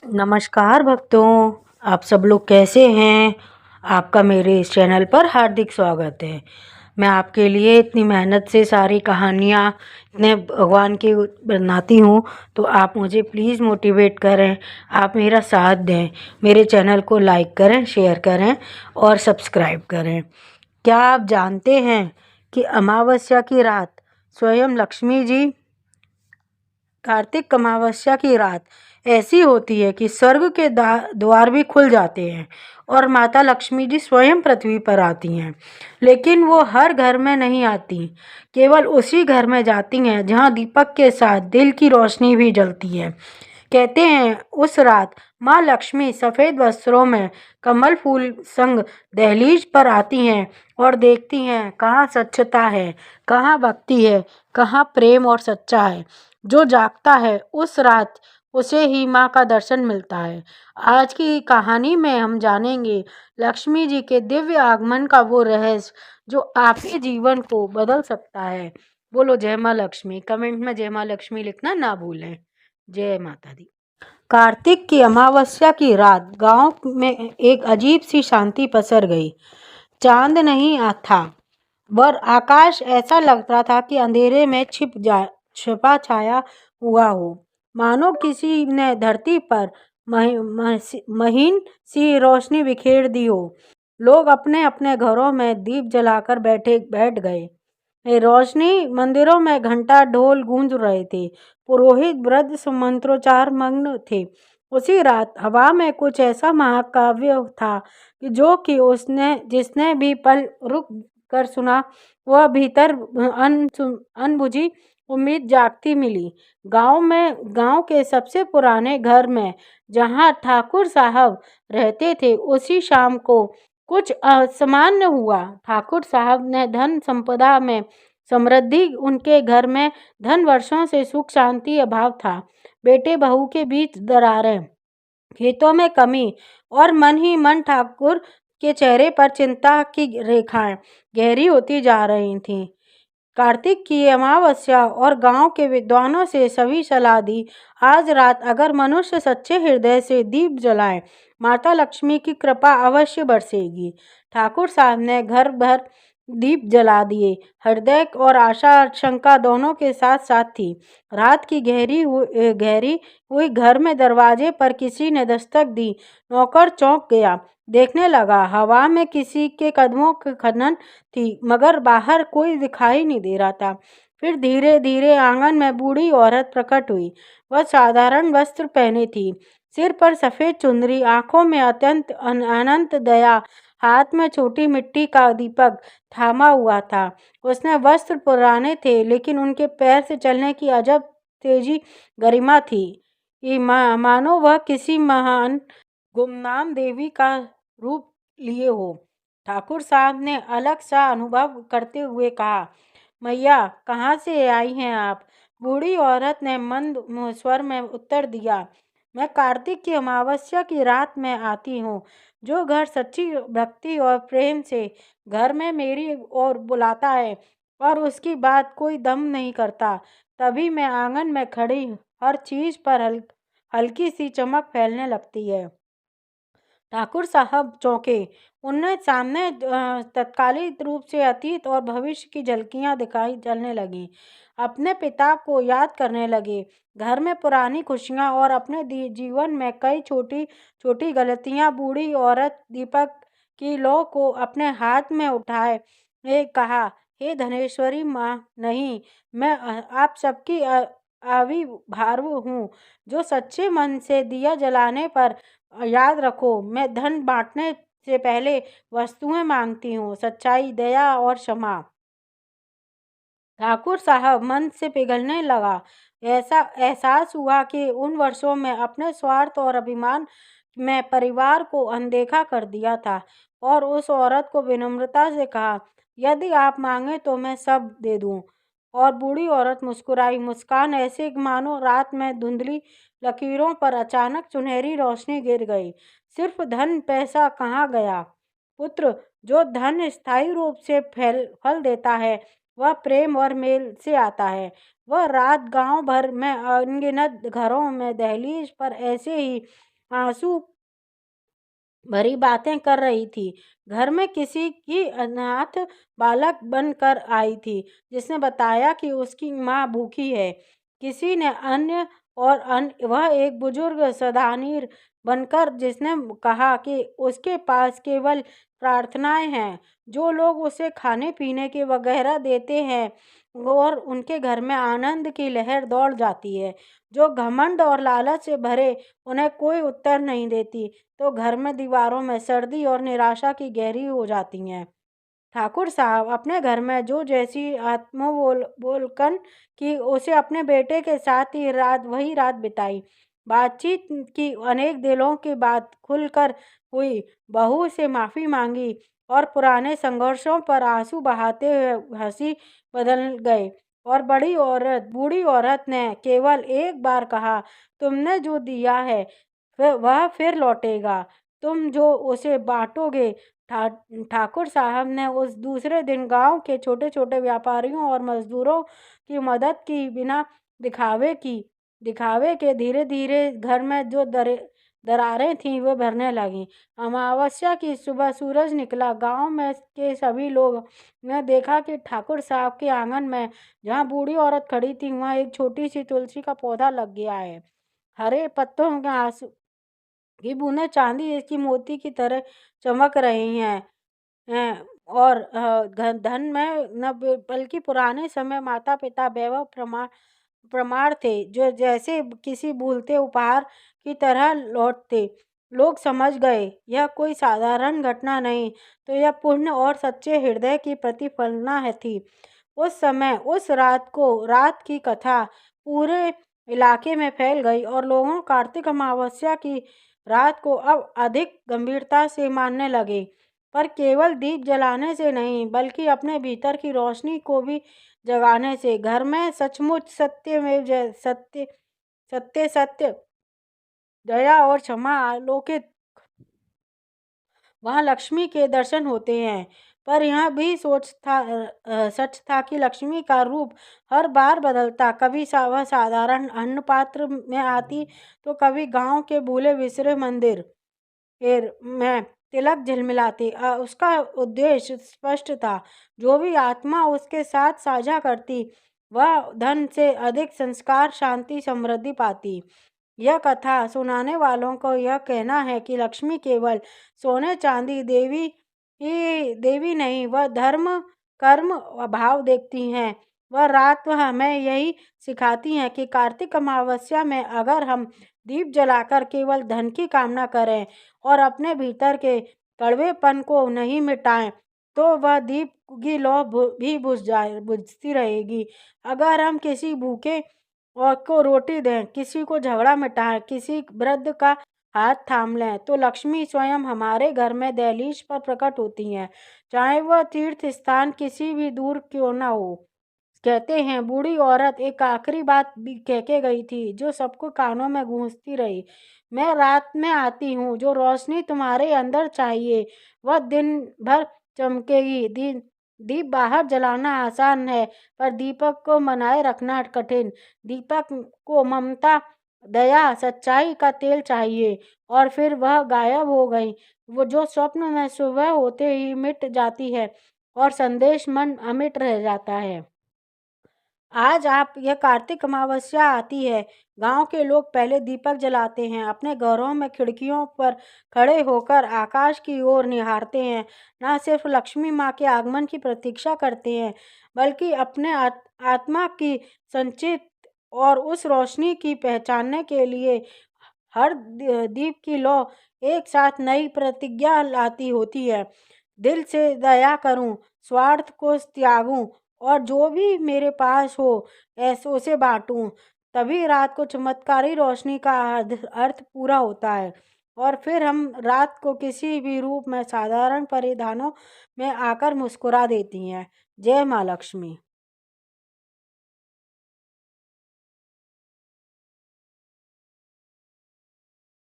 नमस्कार भक्तों, आप सब लोग कैसे हैं? आपका मेरे इस चैनल पर हार्दिक स्वागत है। मैं आपके लिए इतनी मेहनत से सारी कहानियाँ इतने भगवान की बनाती हूँ, तो आप मुझे प्लीज़ मोटिवेट करें, आप मेरा साथ दें, मेरे चैनल को लाइक करें, शेयर करें और सब्सक्राइब करें। क्या आप जानते हैं कि अमावस्या की रात स्वयं लक्ष्मी जी कार्तिक अमावस्या की रात ऐसी होती है कि स्वर्ग के द्वार भी खुल जाते हैं और माता लक्ष्मी जी स्वयं पृथ्वी पर आती हैं। लेकिन वो हर घर में नहीं आती, केवल उसी घर में जाती हैं जहाँ दीपक के साथ दिल की रोशनी भी जलती है। कहते हैं उस रात माँ लक्ष्मी सफ़ेद वस्त्रों में कमल फूल संग दहलीज पर आती हैं और देखती हैं कहाँ स्वच्छता है, कहाँ भक्ति है, कहाँ प्रेम और सच्चा है। जो जागता है उस रात उसे ही माँ का दर्शन मिलता है। आज की कहानी में हम जानेंगे लक्ष्मी जी के दिव्य आगमन का वो रहस्य जो आपके जीवन को बदल सकता है। बोलो जय माँ लक्ष्मी। कमेंट में जय माँ लक्ष्मी लिखना ना भूलें। जय माता दी। कार्तिक की अमावस्या की रात गांव में एक अजीब सी शांति पसर गई। चांद नहीं था, पर आकाश ऐसा लग रहा था कि अंधेरे में छिपा छाया हुआ हो, मानो किसी ने धरती पर महीन सी रोशनी बिखेर दी हो। लोग अपने अपने घरों में दीप जलाकर बैठ गए। ये रोशनी मंदिरों में घंटा ढोल गूंज रहे थे। पुरोहित वृद्ध मंत्रोच्चार मग्न थे। उसी रात हवा में कुछ ऐसा महाकाव्य था कि उसने जिसने भी पल रुक कर सुना, वह भीतर अनबुझी उम्मीद जागती मिली। गांव के सबसे पुराने घर में जहां ठाकुर साहब रहते थे, उसी शाम को कुछ असामान्य हुआ। ठाकुर साहब ने धन संपदा में समृद्धि, उनके घर में धन वर्षों से सुख शांति अभाव था। बेटे बहू के बीच दरारें, खेतों में कमी और मन ही मन ठाकुर के चेहरे पर चिंता की रेखाएं गहरी होती जा रही थीं। कार्तिक की अमावस्या और गांव के विद्वानों से सभी सलाह दी, आज रात अगर मनुष्य सच्चे हृदय से दीप जलाए, माता लक्ष्मी की कृपा अवश्य बरसेगी। ठाकुर साहब ने घर भर दीप जला दिए। हृदय और आशा शंका दोनों के साथ साथ थी। रात की गहरी हुई घर में दरवाजे पर किसी ने दस्तक दी। नौकर चौंक गया, देखने लगा। हवा में किसी के कदमों की खनन थी, मगर बाहर कोई दिखाई नहीं दे रहा था। फिर धीरे धीरे आंगन में बूढ़ी औरत प्रकट हुई। वह साधारण वस्त्र पहने थी, सिर पर सफेद चुनरी, आंखों में अत्यंत अनंत दया, हाथ में छोटी मिट्टी का दीपक थामा हुआ था। उसने वस्त्र पुराने थे, लेकिन उनके पैर से चलने की अजब तेजी गरिमा थी। ये मानो वह किसी महान गुमनाम देवी का रूप लिए हो। ठाकुर साहब ने अलग सा अनुभव करते हुए कहा, मैया कहाँ से आई हैं आप? बूढ़ी औरत ने मंद स्वर में उत्तर दिया, मैं कार्तिक की अमावस्या की रात में आती हूँ। जो घर सच्ची भक्ति और प्रेम से घर में मेरी ओर बुलाता है और उसकी बात कोई दम नहीं करता, तभी मैं आंगन में खड़ी हर चीज पर हल्की सी चमक फैलने लगती है। ठाकुर साहब चौंके। उन्हें सामने तत्कालिक रूप से अतीत और भविष्य की झलकियां दिखाई चलने लगीं। अपने पिता को याद करने लगे, घर में पुरानी खुशियां और अपने जीवन में कई छोटी छोटी गलतियां। बूढ़ी औरत दीपक की लौ को अपने हाथ में उठाए कहा, हे धनेश्वरी माँ, नहीं, मैं आप सबकी आविर्भाव हूँ। जो सच्चे मन से दिया जलाने पर याद रखो, मैं धन बांटने से पहले वस्तुएं मांगती हूँ, सच्चाई, दया और क्षमा। ठाकुर साहब मन से पिघलने लगा। ऐसा एहसास हुआ कि उन वर्षों में अपने स्वार्थ और अभिमान में परिवार को अनदेखा कर दिया था, और उस औरत को विनम्रता से कहा, यदि आप मांगे तो मैं सब दे दूं। और बूढ़ी औरत मुस्कुराई, मुस्कान ऐसे मानो रात में धुंधली लकीरों पर अचानक सुनहरी रोशनी गिर गई। सिर्फ धन पैसा कहाँ गया पुत्र? जो धन स्थायी रूप से फल देता है, वह प्रेम और मेल से आता है। वह रात गांव भर में अनगिनत घरों में दहलीज पर ऐसे ही आंसू भरी बातें कर रही थी। घर में किसी की अनाथ बालक बनकर आई थी, जिसने बताया कि उसकी माँ भूखी है। किसी ने अन्य और अन्य वह एक बुजुर्ग सदानीर बनकर जिसने कहा कि उसके पास केवल प्रार्थनाएं हैं। जो लोग उसे खाने पीने के वगैरह देते हैं और उनके घर में आनंद की लहर दौड़ जाती है। जो घमंड और लालच से भरे उन्हें कोई उत्तर नहीं देती, तो घर में दीवारों में सर्दी और निराशा की गहरी हो जाती हैं। ठाकुर साहब अपने घर में जो जैसी बोलकन की उसे अपने बेटे के साथ ही वही रात बिताई। बातचीत की अनेक दिनों के बाद खुलकर हुई। बहू से माफ़ी मांगी और पुराने संघर्षों पर आंसू बहाते हुए हंसी बदल गए। और बूढ़ी औरत ने केवल एक बार कहा, तुमने जो दिया है वह फिर लौटेगा, तुम जो उसे बांटोगे। ठाकुर साहब ने उस दूसरे दिन गांव के छोटे-छोटे व्यापारियों और मजदूरों की मदद की बिना दिखावे के धीरे-धीरे घर में जो दरारें थीं वो भरने लगीं। अमावस्या की सुबह सूरज निकला। गांव में के सभी लोग ने देखा कि ठाकुर साहब के आंगन में जहां बूढ़ी औरत खड़ी थी वहां एक छोटी सी तुलसी का पौधा लग गया है। हरे पत्तों के आंसू की बूंदें चांदी की मोती की तरह चमक रही हैं और धन में न बल्कि पुराने समय माता पिता वैभव प्रमाण थे जो जैसे किसी भूलते उपहार की तरह लौटते। लोग समझ गए यह कोई साधारण घटना नहीं, तो यह पुण्य और सच्चे हृदय की प्रतिफलना है थी। उस समय उस रात की कथा पूरे इलाके में फैल गई और लोगों कार्तिक अमावस्या की रात को अब अधिक गंभीरता से मानने लगे। पर केवल दीप जलाने से नहीं, बल्कि अपने भीतर की रोशनी को भी जगाने से। घर में सचमुच सत्य दया और क्षमा आलोकित वहाँ लक्ष्मी के दर्शन होते हैं। पर यह भी सच था कि लक्ष्मी का रूप हर बार बदलता। कभी वह साधारण अन्न पात्र में आती, तो कभी गांव के भूले बिसरे मंदिर में तिलक झिलमिलाती। उसका उद्देश्य स्पष्ट था। जो भी आत्मा उसके साथ साझा करती, वह धन से अधिक संस्कार, शांति, समृद्धि पाती। यह कथा सुनाने वालों को यह कहना है कि लक्ष्मी केवल सोने चांदी देवी नहीं, वह धर्म, कर्म व भाव देखती हैं। वह रात हमें यही सिखाती हैं कि कार्तिक अमावस्या में अगर हम दीप जलाकर केवल धन की कामना करें और अपने भीतर के कड़वेपन को नहीं मिटाएं, तो वह दीप की लौ भी बुझती रहेगी। अगर हम किसी भूखे और को रोटी दें, किसी को झगड़ा मिटाएं, किसी वृद्ध का हाथ थाम लें, तो लक्ष्मी स्वयं हमारे घर में दहलीज पर प्रकट होती हैं, चाहे वह तीर्थ स्थान किसी भी दूर क्यों ना हो। कहते हैं बूढ़ी औरत एक आखिरी बात भी कह के गई थी, जो सबको कानों में गूंजती रही। मैं रात में आती हूँ, जो रोशनी तुम्हारे अंदर चाहिए वह दिन भर चमकेगी। दीप बाहर जलाना आसान है, पर दीपक को बनाए रखना कठिन। दीपक को ममता, दया, सच्चाई का तेल चाहिए। और फिर वह गायब हो गई, वो जो स्वप्न में सुबह होते ही मिट जाती है और संदेश मन अमिट रह जाता है। आज आप यह कार्तिक अमावस्या आती है। गांव के लोग पहले दीपक जलाते हैं, अपने घरों में खिड़कियों पर खड़े होकर आकाश की ओर निहारते हैं। न सिर्फ लक्ष्मी माँ के आगमन की प्रतीक्षा करते हैं, बल्कि अपने आत्मा की संचित और उस रोशनी की पहचानने के लिए हर दीप की लौ एक साथ नई प्रतिज्ञा लाती होती है। दिल से दया करूं, स्वार्थ को त्यागूं और जो भी मेरे पास हो ऐसे उसे बांटूं। तभी रात को चमत्कारी रोशनी का अर्थ पूरा होता है। और फिर हम रात को किसी भी रूप में साधारण परिधानों में आकर मुस्कुरा देती हैं। जय माँ लक्ष्मी।